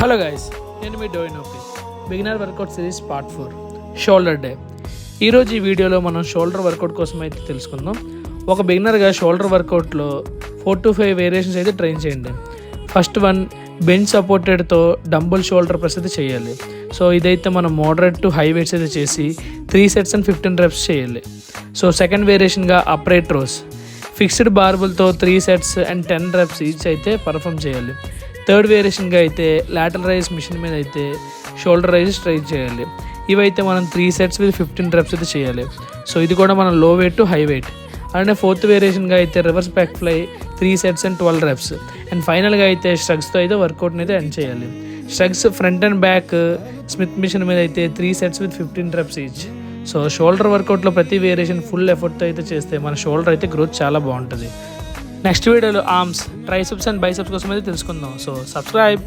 Hello guys, నేను మీ డోయినోపి. Beginner workout series part 4 shoulder day. ఈరోజు ఈ వీడియోలో మనం షోల్డర్ వర్కౌట్ కోసం అయితే తెలుసుకుందాం. ఒక బిగినర్గా షోల్డర్ వర్కౌట్లో 4 to 5 వేరియేషన్స్ అయితే ట్రైన్ చేయండి. ఫస్ట్ వన్, బెంచ్ సపోర్టెడ్తో డంబుల్ షోల్డర్ ప్రెస్ అయితే చేయాలి. సో ఇదైతే మనం మోడరేట్ టు హై వెయిట్స్ అయితే చేసి 3 sets and 15 reps చేయాలి. సో సెకండ్ వేరియేషన్గా అప్రైట్ రోస్, ఫిక్స్డ్ బార్బుల్తో 3 sets and 10 reps ఈచ్ అయితే పర్ఫామ్ చేయాలి. థర్డ్ వేరియేషన్గా అయితే లాటరల్ రైజ్ మిషన్ మీద అయితే షోల్డర్ రైజ్ ట్రై చేయాలి. ఇవైతే మనం 3 sets with 15 reps అయితే చేయాలి. సో ఇది కూడా మనం low weight to high weight. అలానే ఫోర్త్ వేరియేషన్గా అయితే reverse back fly 3 sets and 12 reps. And ఫైనల్గా అయితే స్ట్రగ్స్తో అయితే వర్కౌట్ని అయితే ఎండ్ చేయాలి. Shrugs front and back Smith machine మీద అయితే 3 sets with 15 reps each. So shoulder వర్కౌట్లో ప్రతి వేరియేషన్ ఫుల్ ఎఫర్ట్తో అయితే చేస్తే మన షోల్డర్ అయితే గ్రోత్ చాలా బాగుంటుంది. నెక్స్ట్ వీడియోలో ఆర్మ్స్, ట్రైసెప్స్ అండ్ బైసెప్స్ కోసం అయితే తెలుసుకుందాం. So subscribe.